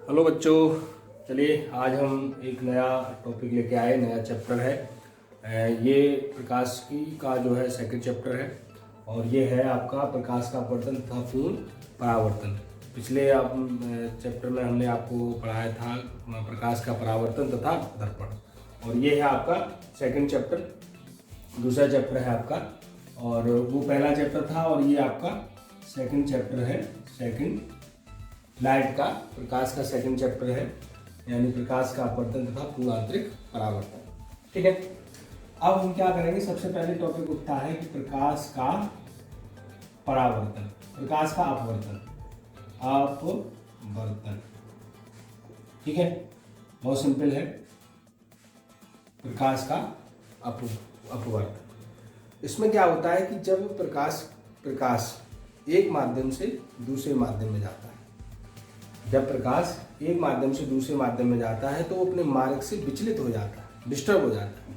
Hello बच्चों, चलिए आज हम एक नया टॉपिक लेके आए। नया चैप्टर है। ये प्रकाश की का जो है सेकंड चैप्टर है और ये है आपका प्रकाश का अपवर्तन तथा पूर्ण परावर्तन। पिछले आप चैप्टर में हमने आपको पढ़ाया था प्रकाश का परावर्तन तथा दर्पण, और ये है आपका सेकंड चैप्टर, दूसरा चैप्टर है आपका। और वो पहला चैप्टर था और ये आपका सेकंड चैप्टर है। सेकंड लाइट का प्रकाश का सेकंड चैप्टर है, यानी प्रकाश का अपवर्तन तथा पूर्ण आंतरिक परावर्तन। ठीक है, अब हम क्या करेंगे, सबसे पहले टॉपिक उठता है कि प्रकाश का परावर्तन, प्रकाश का अपवर्तन। अपवर्तन, ठीक है, बहुत सिंपल है। प्रकाश का अपवर्तन, इसमें क्या होता है कि जब प्रकाश एक माध्यम से दूसरे माध्यम में जाता है, जब प्रकाश एक माध्यम से दूसरे माध्यम में जाता है तो वो अपने मार्ग से विचलित हो जाता है, डिस्टर्ब हो जाता है।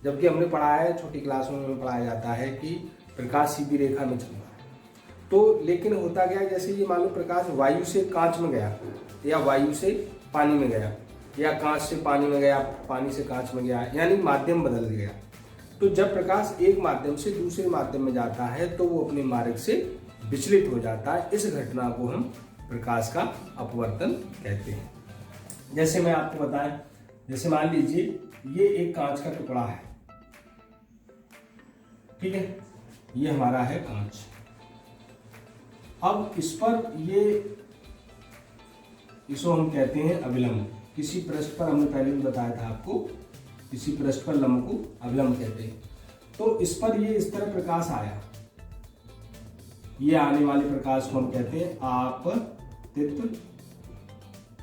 जबकि हमने पढ़ा है, छोटी क्लासों में पढ़ाया जाता है कि प्रकाश सीधी रेखा में चल रहा है। तो लेकिन होता क्या है, जैसे ये मान लो प्रकाश वायु से कांच में गया, या वायु से पानी में गया, या कांच से पानी में गया, पानी से कांच में गया, यानी माध्यम बदल गया। तो जब प्रकाश एक माध्यम से दूसरे माध्यम में जाता है तो वो अपने मार्ग से विचलित हो जाता है। इस घटना को हम प्रकाश का अपवर्तन कहते हैं। जैसे मैं आपको बताएं, जैसे मान लीजिए ये एक कांच का टुकड़ा है, ठीक है, ये हमारा है कांच। अब इस पर इसको हम कहते हैं अविलंब। किसी पृष्ठ पर, हमने पहले भी बताया था आपको, किसी पृष्ठ पर लंब को अविलंब कहते हैं। तो इस पर ये इस तरह प्रकाश आया, ये आने वाले प्रकाश को हम कहते हैं आपतित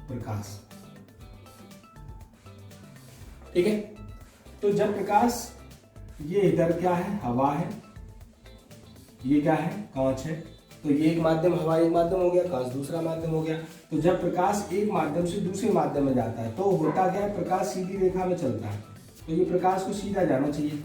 प्रकाश। ठीक है, तो जब प्रकाश, ये इधर क्या है, हवा है, ये क्या है, कांच है, तो ये एक माध्यम, हवा एक माध्यम हो गया, कांच दूसरा माध्यम हो गया। तो जब प्रकाश एक माध्यम से दूसरे माध्यम में जाता है तो होता क्या है, प्रकाश सीधी रेखा में चलता है, तो ये प्रकाश को सीधा जाना चाहिए,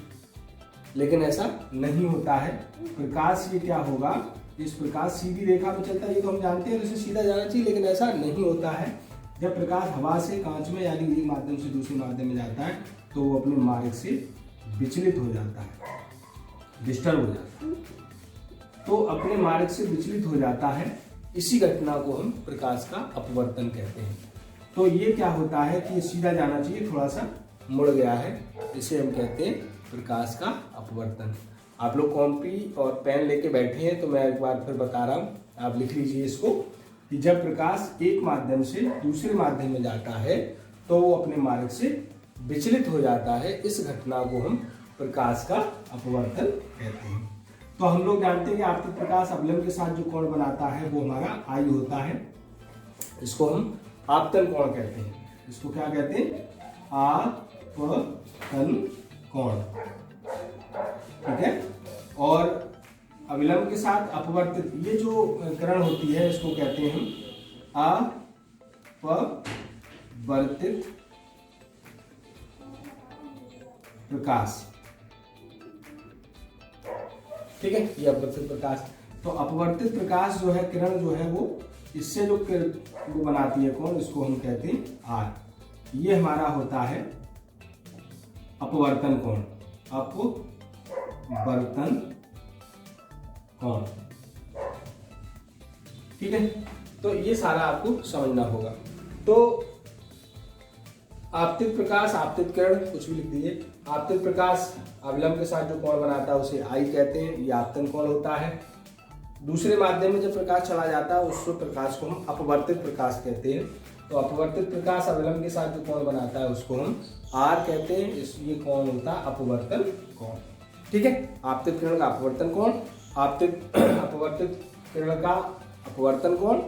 लेकिन ऐसा नहीं होता है। प्रकाश ये क्या होगा, इस प्रकाश सीधी रेखा में चलता है, ये तो हम जानते हैं, इसे सीधा जाना चाहिए, लेकिन ऐसा नहीं होता है। जब प्रकाश हवा से कांच में, यानी एक माध्यम से दूसरे माध्यम में जाता है तो वो अपने मार्ग से विचलित हो जाता है, डिस्टर्ब हो जाता है, तो अपने मार्ग से विचलित हो जाता है। इसी घटना को हम प्रकाश का अपवर्तन कहते हैं। तो ये क्या होता है कि सीधा जाना चाहिए, थोड़ा सा मुड़ गया है, इसे हम कहते हैं प्रकाश का अपवर्तन। आप लोग कॉपी और पेन लेके बैठे हैं तो मैं एक बार फिर बता रहा हूँ, आप लिख लीजिए इसको, कि जब प्रकाश एक माध्यम से दूसरे माध्यम में जाता है तो वो अपने मार्ग से विचलित हो जाता है। इस घटना को हम प्रकाश का अपवर्तन कहते हैं। तो हम लोग जानते हैं कि आपतित प्रकाश अवलंब के साथ जो कोण बनाता है वो हमारा आई होता है, इसको हम आपतन कोण कहते हैं। इसको क्या कहते हैं, आपतन कोण, ठीक है। और अविलंब के साथ अपवर्तित, ये जो किरण होती है इसको कहते हैं हम अपवर्तित प्रकाश, ठीक है, ये अपवर्तित प्रकाश। तो अपवर्तित प्रकाश जो है, किरण जो है वो इससे जो वो बनाती है कोण, इसको हम कहते हैं आर। ये हमारा होता है अपवर्तन कोण, अपवर्तन कोण, ठीक है। तो ये सारा आपको समझना होगा। तो आपतित प्रकाश, आपतित किरण, कुछ भी लिख दीजिए। आपतित प्रकाश अविलंब के साथ जो कोण बनाता है उसे आई कहते हैं, ये आपतन कोण होता है। दूसरे माध्यम में जब प्रकाश चला जाता है उस प्रकाश को हम अपवर्तित प्रकाश कहते हैं। तो अपवर्तित प्रकाश अविलंब के साथ जो कोण बनाता है उसको हम आर कहते हैं, ये कोण होता है अपवर्तन कोण, ठीक है। आपतित किरण का अपवर्तन कोण, अपवर्तित किरण का अपवर्तन कोण,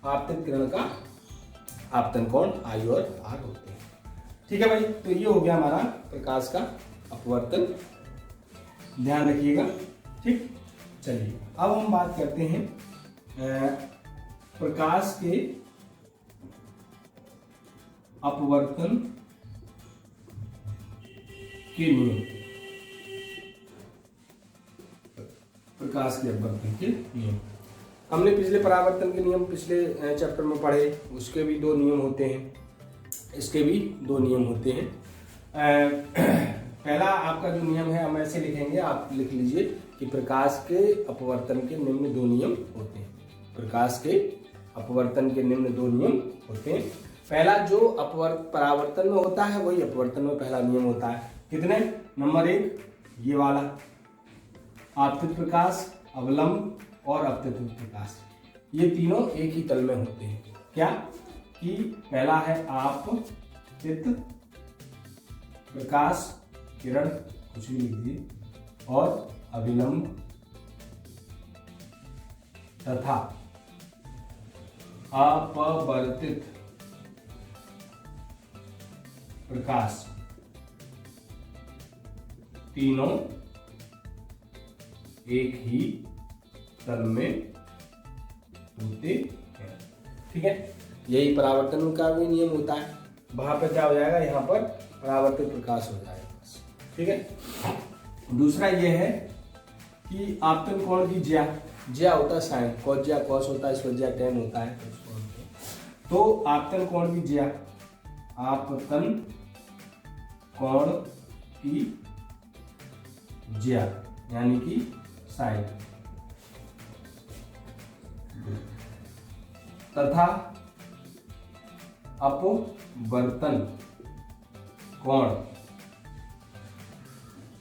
आपतित किरण का आपतन कोण, आई और आर होते हैं, ठीक है भाई। तो ये हो गया हमारा प्रकाश का अपवर्तन, ध्यान रखिएगा, ठीक। चलिए अब हम बात करते हैं प्रकाश के अपवर्तन के नियम, प्रकाश के अपवर्तन के नियम। हमने पिछले परावर्तन के नियम पिछले चैप्टर में पढ़े, उसके भी 2 नियम होते हैं, इसके भी 2 नियम होते हैं। पहला आपका जो नियम है हम ऐसे लिखेंगे, आप लिख लीजिए कि प्रकाश के अपवर्तन के निम्न 2 नियम होते हैं। प्रकाश के अपवर्तन के निम्न 2 नियम होते हैं। पहला जो परावर्तन में होता है वही अपवर्तन में पहला नियम होता है। कितने? नंबर 1 ये वाला, आपतित प्रकाश, अवलंब और अपतित प्रकाश, ये तीनों एक ही तल में होते हैं। क्या कि पहला है आपतित प्रकाश किरण, कुछ भी लिख दीजिए, और अविलंब तथा अपवर्तित प्रकाश, तीनों एक ही तल में होते हैं। ठीक है, यही परावर्तन का भी नियम होता है। वहां पर क्या हो जाएगा, यहाँ पर परावर्तित प्रकाश हो जाएगा। ठीक है, दूसरा यह है कि आपतन कोण की ज्या होता है साइन, कॉस ज्या कॉस होता है, इस वजह टेन होता है। तो आपतन कोण की ज्या, आपतन कोण की ज्या यानी कि साइन, तथा अपवर्तन कोण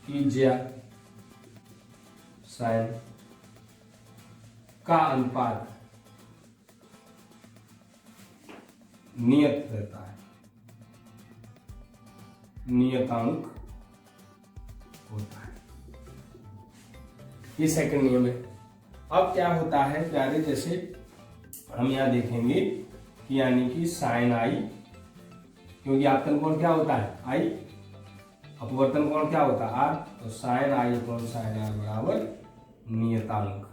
की ज्या साइन का अनुपात नियत रहता है, नियतांक होता है। ये सेकंड नियम है। अब क्या होता है प्यारे, जैसे हम यहाँ देखेंगे कि यानी कि साइन आई, क्योंकि आपतन कोण क्या होता है आई, अपवर्तन कोण क्या होता है आर, तो sine i upon sine r बराबर नियतांक।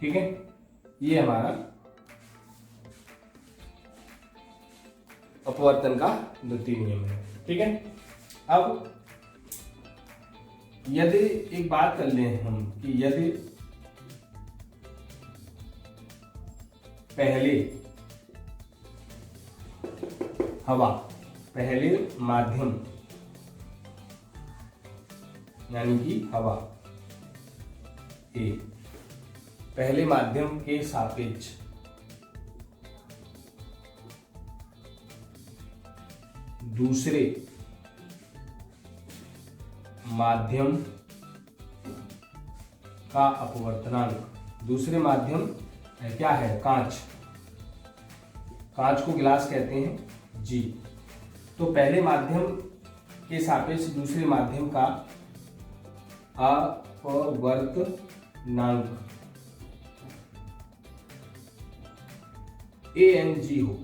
ठीक है, ये हमारा अपवर्तन का द्वितीय नियम है। ठीक है, अब यदि एक बात कर लें हम कि यदि पहले हवा, पहले माध्यम यानी कि हवा ए पहले माध्यम के सापेक्ष दूसरे माध्यम का अपवर्तनांक, दूसरे माध्यम क्या है कांच, कांच को गिलास कहते हैं जी। तो पहले माध्यम के सापेक्ष दूसरे माध्यम का अपवर्तनांक ANG हो,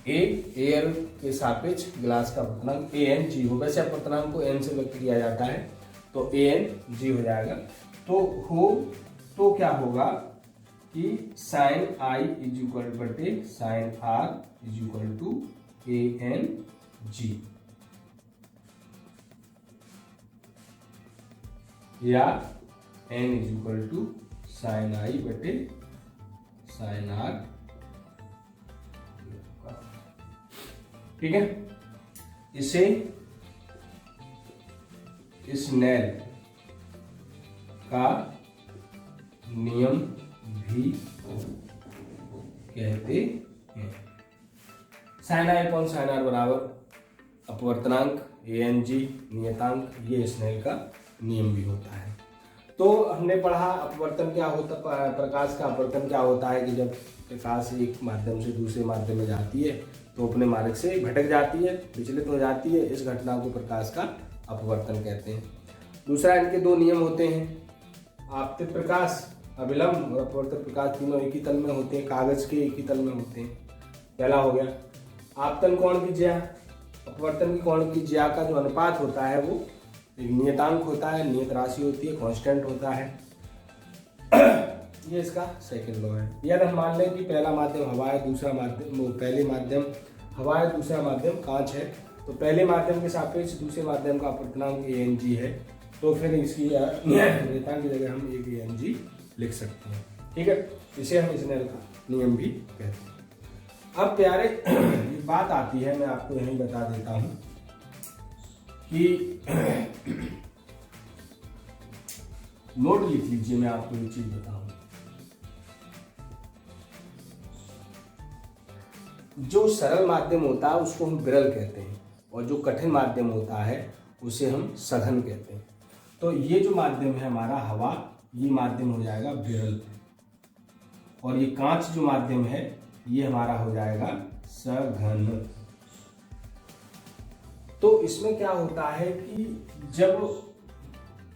एयर के सापेक्ष गिलास का अपवर्तनांक ANG हो। वैसे अपवर्तनांक को n से व्यक्त किया जाता है तो ANG हो जाएगा। तो क्या होगा कि साइन आई इज इक्वल बटे sine r is equal to ANG, या n is equal to sine i बटे साइन आर। ठीक है, इसे स्नेल का नियम भी कहते हैं। Sine i upon sine r बराबर अपवर्तनांक ANG नियतांक, ये स्नेल का नियम भी होता है। तो हमने पढ़ा अपवर्तन क्या होता, प्रकाश का अपवर्तन क्या होता है कि जब प्रकाश एक माध्यम से दूसरे माध्यम में जाती है तो अपने मार्ग से भटक जाती है, विचलित हो जाती है, इस घटना को प्रकाश का अपवर्तन कहते हैं। दूसरा, इनके 2 नियम होते हैं, आपतित प्रकाश, अविलंब और अपवर्तित प्रकाश, तीनों एक ही तल में होते हैं, कागज के एक ही तल में होते हैं। पहला हो गया आपतन कोण की ज्या, अपवर्तन की कोण की ज्या का जो अनुपात होता है वो एक नियतांक होता है, नियत राशि होती है, कांस्टेंट होता है। ये इसका सेकंड लॉ है। यदि हम मान लें कि पहला माध्यम हवा है, दूसरा माध्यम, पहले माध्यम हवा है, दूसरा माध्यम कांच है, तो पहले माध्यम के सापेक्ष दूसरे माध्यम का अपवर्तनांक ANG है, तो फिर इसकी रेता की जगह हम AgNG लिख सकते हैं। ठीक है, इसे हम स्नेल का नियम भी कहते हैं। अब प्यारे एक बात आती है, मैं आपको यही बता देता हूं कि नोट लिख लीजिए, मैं आपको एक चीज बताऊं। जो सरल माध्यम होता है उसको हम विरल कहते हैं, और जो कठिन माध्यम होता है उसे हम सघन कहते हैं। तो ये जो माध्यम है हमारा हवा, ये माध्यम हो जाएगा विरल, और ये कांच जो माध्यम है ये हमारा हो जाएगा सघन। तो इसमें क्या होता है कि जब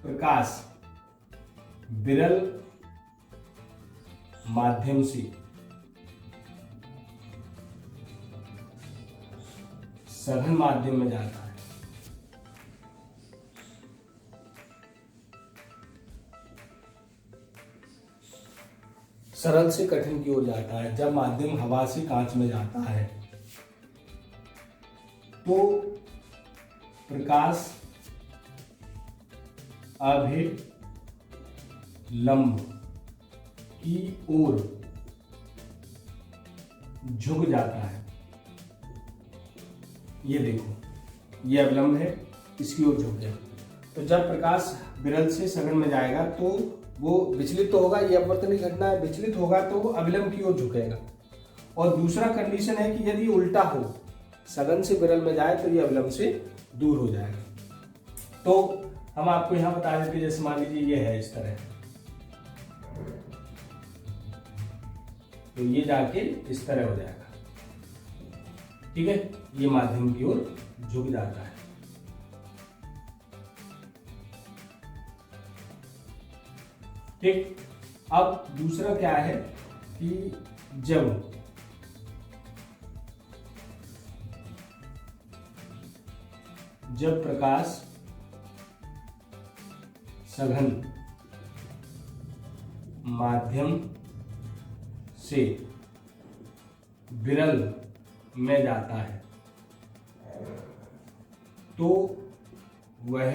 प्रकाश विरल माध्यम से सघन माध्यम में जाता है, सरल से कठिन की ओर जाता है, जब माध्यम हवा से कांच में जाता है, तो प्रकाश अभिलंब की ओर झुक जाता है। ये देखो, ये अवलंब है, इसकी ओर झुक जाए। तो जब प्रकाश विरल से सघन में जाएगा तो वो विचलित तो होगा, ये अपवर्तनीय घटना है, विचलित होगा तो वो अविलंब की ओर झुकेगा। और दूसरा कंडीशन है कि यदि उल्टा हो, सघन से विरल में जाए तो ये अविलंब से दूर हो जाएगा। तो हम आपको यहां बता देते, जैसे मान लीजिए ये है इस तरह, तो ये जाके इस तरह हो जाएगा। ठीक है, ये माध्यम की ओर झुक जाता है। ठीक, अब दूसरा क्या है कि जब प्रकाश सघन माध्यम से विरल में जाता है तो वह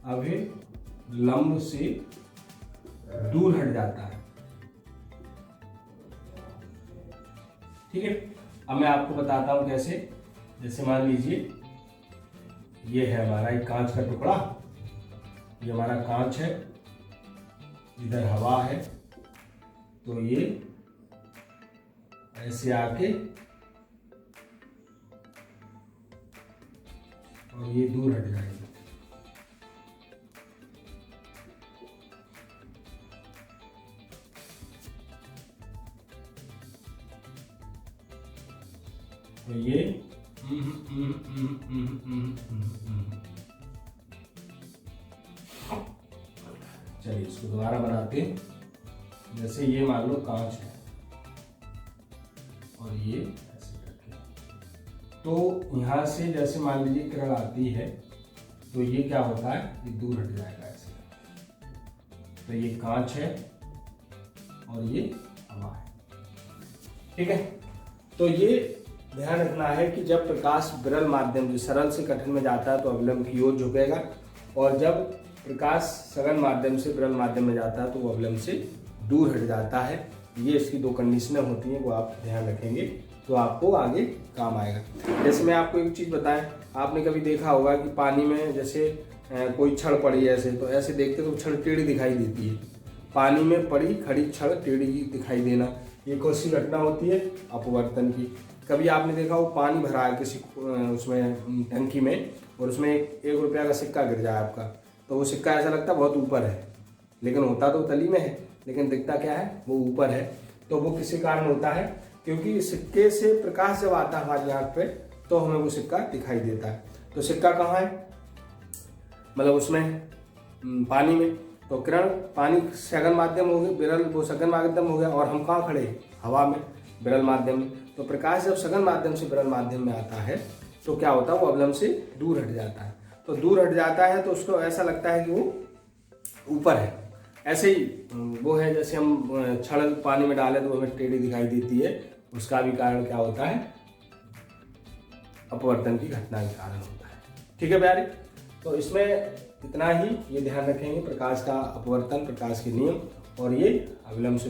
अभिलंब से दूर हट जाता है। ठीक है, अब मैं आपको बताता हूं कैसे। जैसे मान लीजिए ये है हमारा एक कांच का टुकड़ा, ये हमारा कांच है, इधर हवा है, तो ये ऐसे आके और ये दूर हट जाएगी। तो ये चलिए इसको दोबारा बनाते हैं। जैसे ये मान लो कांच है और ये ऐसे करके, तो यहां से जैसे मान लीजिए किरण आती है तो ये क्या होता है, ये दूर हट जाएगा ऐसे। तो ये कांच है और ये हवा है। ठीक है, तो ये ध्यान रखना है कि जब प्रकाश विरल माध्यम से सरल से कठिन में जाता है तो अविलंब की ओर झुकेगा, और जब प्रकाश सघन माध्यम से विरल माध्यम में जाता है तो वो अविलंब से दूर हट जाता है। ये इसकी दो कंडीशनें होती हैं, वो आप ध्यान रखेंगे तो आपको आगे काम आएगा। जैसे मैं आपको एक चीज़ बताएं, आपने कभी देखा होगा कि पानी में जैसे कोई छड़ पड़ी है ऐसे, तो ऐसे देखते तो छड़ टेढ़ी दिखाई देती है। पानी में पड़ी खड़ी छड़ टेढ़ी दिखाई देना, ये कौन सी घटना होती है, अपवर्तन की। कभी आपने देखा वो पानी भरा है किसी उसमें टंकी में, और उसमें एक रुपया का सिक्का गिर जाए आपका, तो वो सिक्का ऐसा लगता है बहुत ऊपर है, लेकिन होता तो तली में है, लेकिन दिखता क्या है, वो ऊपर है। तो वो किसी कारण होता है, क्योंकि सिक्के से प्रकाश जब आता है हमारी आंख पे तो हमें वो सिक्का दिखाई देता है। तो सिक्का कहाँ है, मतलब उसमें पानी में, तो किरण पानी सघन माध्यम हो गया, विरल वो सघन माध्यम हो गया, और हम कहाँ खड़े, हवा में, विरल माध्यम में। तो प्रकाश जब सघन माध्यम से विरल माध्यम में आता है तो क्या होता है, वो अवलंब से दूर हट जाता है। तो दूर हट जाता है तो उसको ऐसा लगता है कि वो ऊपर है। ऐसे ही वो है, जैसे हम छड़ पानी में डालें तो हमें टेढ़ी दिखाई देती है, उसका भी कारण क्या होता है, अपवर्तन की घटना के कारण होता है। ठीक है प्यारे, तो इसमें इतना ही ये ध्यान रखेंगे, प्रकाश का अपवर्तन, प्रकाश के नियम, और ये अविलंब से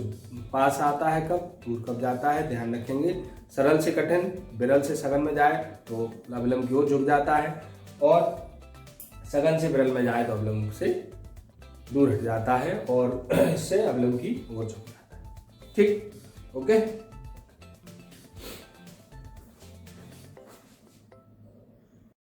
पास आता है कब, दूर कब जाता है, ध्यान रखेंगे। सरल से कठिन, विरल से सघन में जाए तो अविलंब की ओर झुक जाता है, और सघन से विरल में जाए तो अविलंब से दूर हट जाता है, और इससे अविलंब की ओर झुक जाता है। ठीक, ओके।